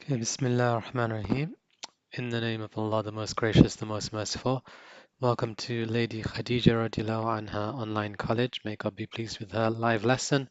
Okay, Bismillah ar-Rahman ar-Rahim. In the name of Allah, the most gracious, the most merciful. Welcome to Lady Khadija radiallahu anha online college. May God be pleased with her live lesson.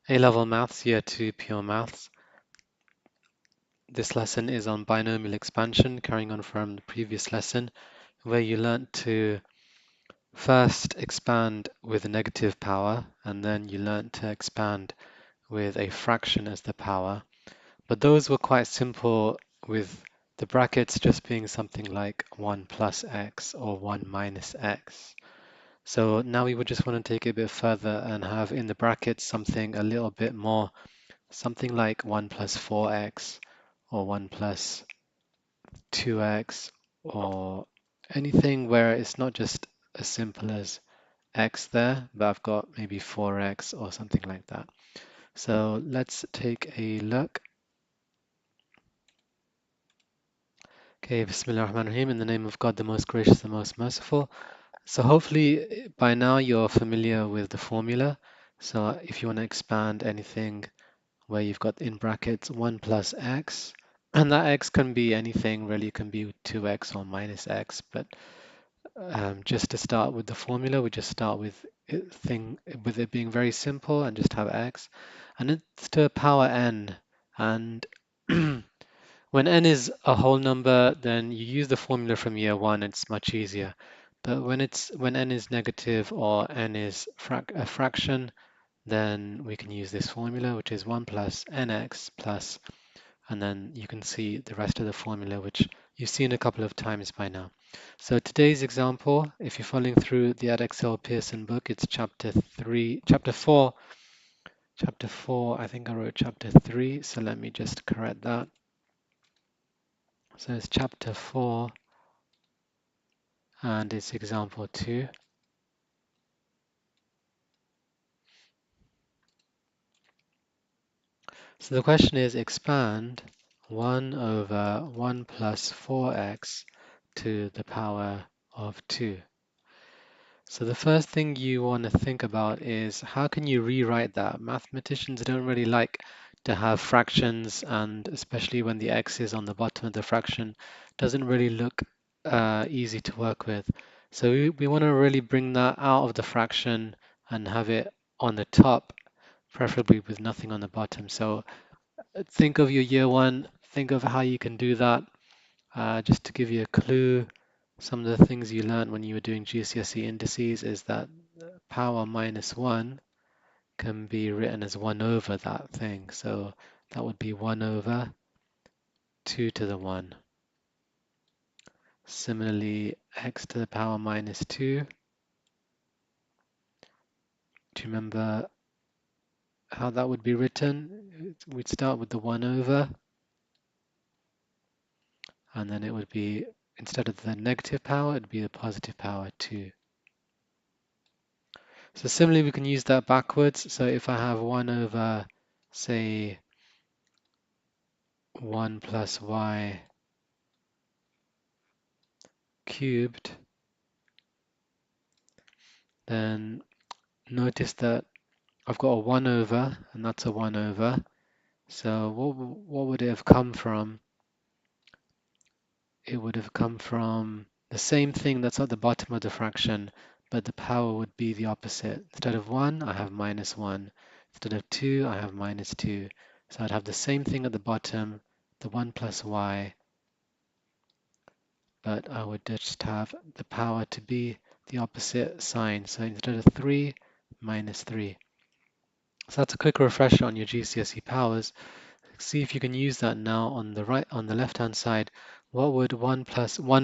A-level maths, year 2, pure maths. This lesson is on binomial expansion, carrying on from the previous lesson, where you learnt to first expand with a negative power, and then you learnt to expand with a fraction as the power. But those were quite simple, with the brackets just being something like 1 plus x or 1 minus x. So now we would just want to take it a bit further and have in the brackets something a little bit more, something like 1 plus 4x or 1 plus 2x, or anything where it's not just as simple as x there, but I've got maybe 4x or something like that. So let's take a look. Okay, Bismillah ar-Rahman ar-Rahim, in the name of God, the most gracious, the most merciful. So hopefully by now you're familiar with the formula. So if you want to expand anything where you've got in brackets 1 plus x, and that x can be anything really, it can be 2x or minus x, but just to start with the formula, we just start with it being very simple and just have x, and it's to the power n. And when n is a whole number, then you use the formula from year one, it's much easier. But when n is negative or n is a fraction, then we can use this formula, which is 1 plus nx plus, and then you can see the rest of the formula, which you've seen a couple of times by now. So today's example, if you're following through the Edexcel Pearson book, it's chapter 4. Chapter 4, I think I wrote chapter 3, so let me just correct that. So it's chapter 4 and it's example 2. So the question is expand 1 over 1 plus 4x to the power of 2. So the first thing you want to think about is how can you rewrite that? Mathematicians don't really like to have fractions, and especially when the x is on the bottom of the fraction, doesn't really look easy to work with. So we want to really bring that out of the fraction and have it on the top, preferably with nothing on the bottom. So think of your year one, think of how you can do that. Just to give you a clue, some of the things you learned when you were doing GCSE indices is that power minus 1 can be written as 1 over that thing. So that would be 1 over 2 to the 1. Similarly, x to the power minus 2. Do you remember how that would be written? We'd start with the 1 over, and then it would be, instead of the negative power, it'd be the positive power 2. So similarly, we can use that backwards. So if I have 1 over, say, 1 plus y cubed, then notice that I've got a 1 over, and that's a 1 over. So what would it have come from? It would have come from the same thing that's at the bottom of the fraction, but the power would be the opposite. Instead of 1, I have minus 1. Instead of 2, I have minus 2. So I'd have the same thing at the bottom, the 1 plus y, but I would just have the power to be the opposite sign. So instead of 3, minus 3. So that's a quick refresher on your GCSE powers. See if you can use that now on the left hand side. What would 1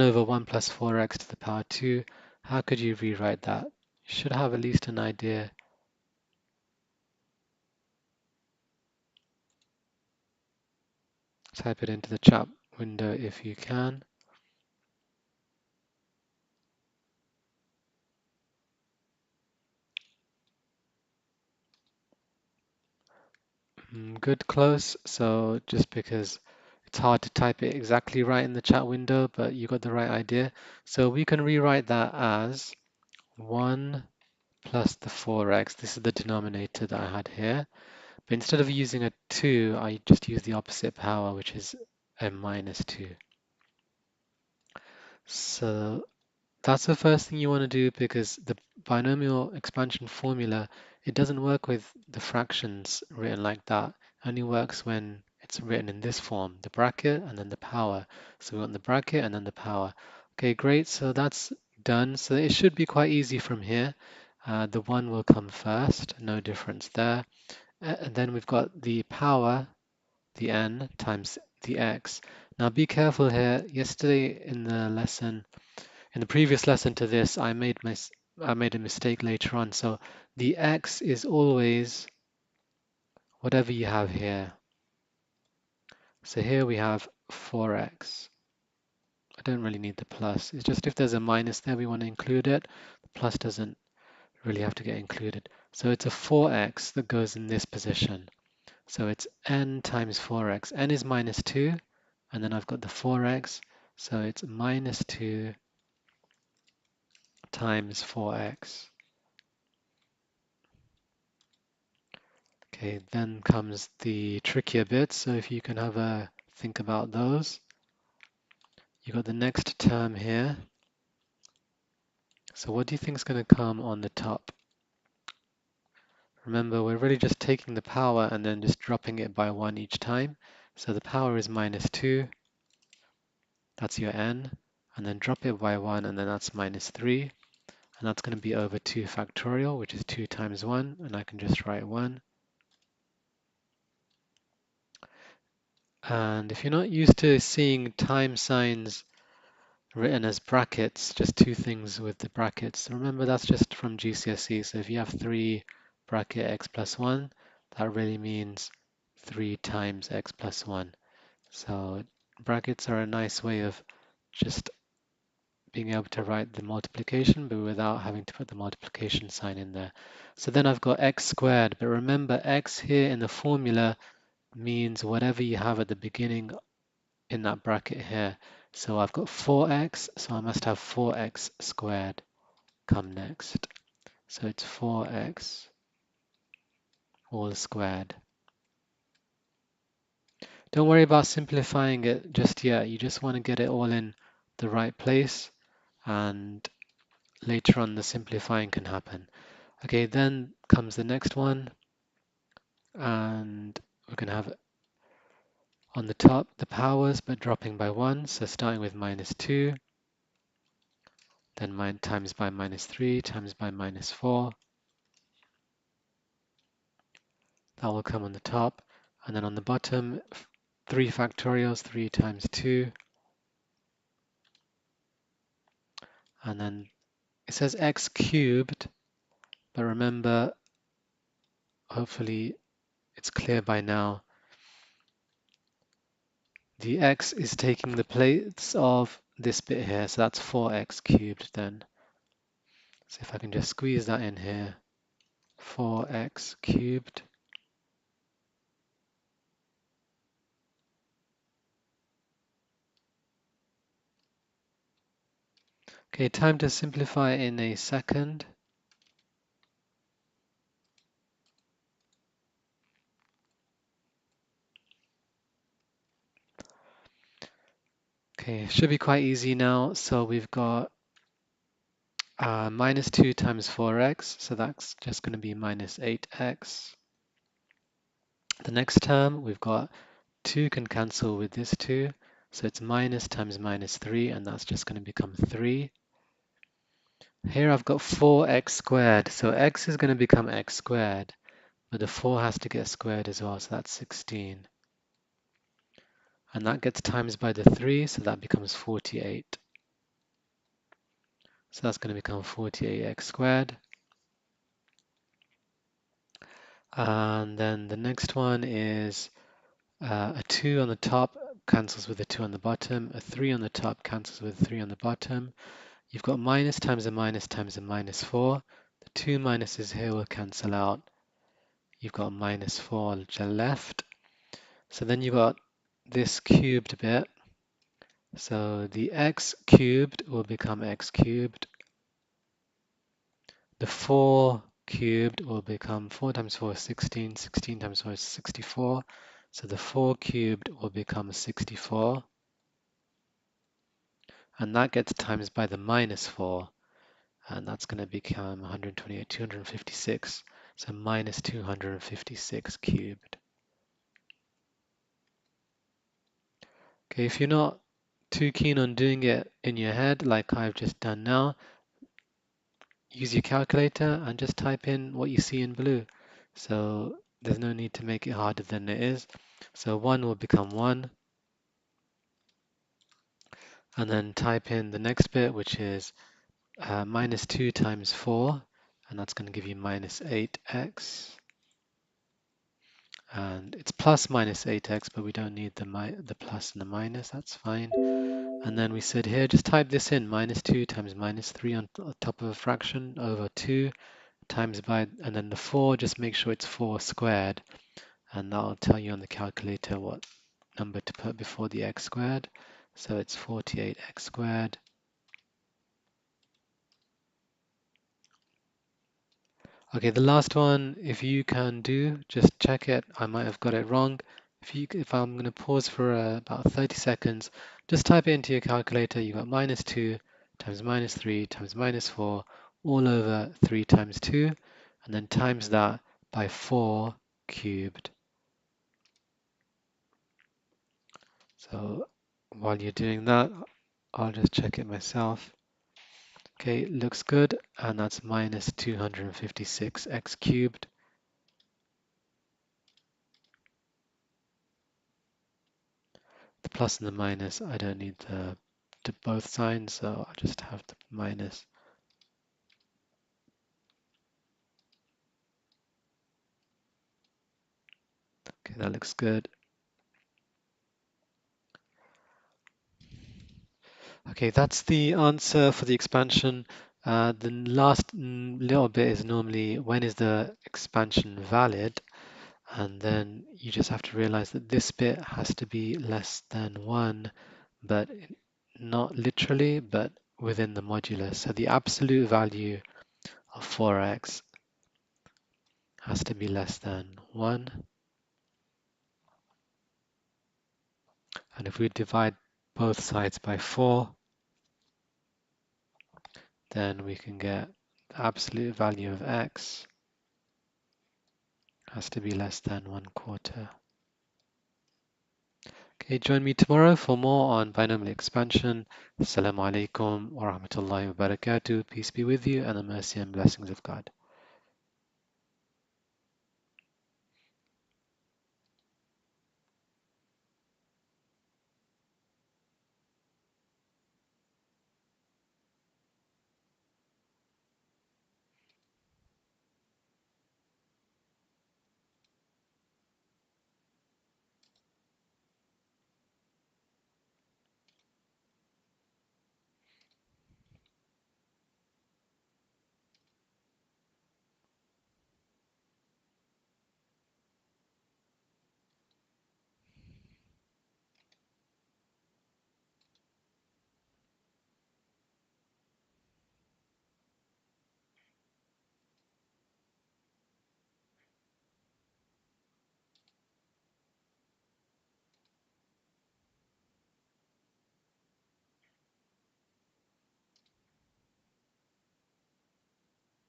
over 1 plus 4x to the power 2, how could you rewrite that? You should have at least an idea. Type it into the chat window if you can. Good, close. So just because it's hard to type it exactly right in the chat window, but you got the right idea. So we can rewrite that as 1 plus the 4x. This is the denominator that I had here. But instead of using a 2, I just use the opposite power, which is and minus 2. So that's the first thing you want to do, because the binomial expansion formula, it doesn't work with the fractions written like that. It only works when it's written in this form, the bracket and then the power. So we want the bracket and then the power. Okay, great. So that's done. So it should be quite easy from here. The 1 will come first, no difference there. And then we've got the power, the n, times the x. Now be careful here. Yesterday in the lesson, in the previous lesson to this, I made a mistake later on. So the x is always whatever you have here. So here we have 4x. I don't really need the plus. It's just if there's a minus there, we want to include it. The plus doesn't really have to get included. So it's a 4x that goes in this position. So it's n times 4x. N is minus 2, and then I've got the 4x. So it's minus 2 times 4x. Okay, then comes the trickier bits. So if you can have a think about those. You got the next term here. So what do you think is going to come on the top? Remember, we're really just taking the power and then just dropping it by 1 each time. So the power is minus 2. That's your n. And then drop it by 1, and then that's minus 3. And that's going to be over 2 factorial, which is 2 times 1. And I can just write 1. And if you're not used to seeing time signs written as brackets, just two things with the brackets. Remember, that's just from GCSE. So if you have 3 bracket x plus 1, that really means 3 times x plus 1. So brackets are a nice way of just being able to write the multiplication, but without having to put the multiplication sign in there. So then I've got x squared, but remember x here in the formula means whatever you have at the beginning in that bracket here. So I've got 4x, so I must have 4x squared come next. So it's 4x all squared. Don't worry about simplifying it just yet. You just want to get it all in the right place, and later on the simplifying can happen. Okay, then comes the next one, and we're going to have on the top the powers, but dropping by 1. So starting with minus 2, then times by minus 3, times by minus 4. That will come on the top. And then on the bottom, 3 factorials, 3 times 2. And then it says x cubed, but remember, hopefully it's clear by now, the x is taking the place of this bit here, so that's 4x cubed then. So if I can just squeeze that in here, 4x cubed. Okay, time to simplify in a second. Okay, should be quite easy now. So we've got minus 2 times 4x, so that's just going to be minus 8x. The next term, we've got 2 can cancel with this 2, so it's minus times minus 3, and that's just going to become 3. Here I've got 4x squared, so x is going to become x squared, but the 4 has to get squared as well, so that's 16. And that gets times by the 3, so that becomes 48. So that's going to become 48x squared. And then the next one is a 2 on the top cancels with a 2 on the bottom. A 3 on the top cancels with a 3 on the bottom. You've got minus times a minus times a minus 4. The 2 minuses here will cancel out. You've got minus 4 left. So then you've got this cubed bit. So the x cubed will become x cubed. The 4 cubed will become 4 times 4 is 16. 16 times 4 is 64. So the 4 cubed will become 64, and that gets times by the minus 4, and that's going to become 128, 256. So minus 256 cubed. Okay, if you're not too keen on doing it in your head like I've just done now, use your calculator and just type in what you see in blue. So there's no need to make it harder than it is. So 1 will become 1, and then type in the next bit, which is minus 2 times 4, and that's going to give you minus 8x. And it's plus minus 8x, but we don't need the plus and the minus, that's fine. And then we said here, just type this in, minus 2 times minus 3 on top of a fraction over 2 times by, and then the 4, just make sure it's 4 squared, and that'll tell you on the calculator what number to put before the x squared. So it's 48x squared. Okay, the last one, if you can do, just check it. I might have got it wrong. If I'm going to pause for about 30 seconds, just type it into your calculator. You got minus 2 times minus 3 times minus 4 all over 3 times 2, and then times that by 4 cubed. So while you're doing that, I'll just check it myself. Okay, looks good, and that's minus 256x cubed. The plus and the minus, I don't need the both signs, so I'll just have the minus. Okay, that looks good. Okay, that's the answer for the expansion. The last little bit is normally when is the expansion valid, and then you just have to realize that this bit has to be less than 1, but not literally, but within the modulus. So the absolute value of 4x has to be less than 1. And if we divide both sides by 4, then we can get the absolute value of x has to be less than 1/4. Okay, join me tomorrow for more on binomial expansion. Assalamu alaikum wa rahmatullahi wa barakatuh. Peace be with you and the mercy and blessings of God.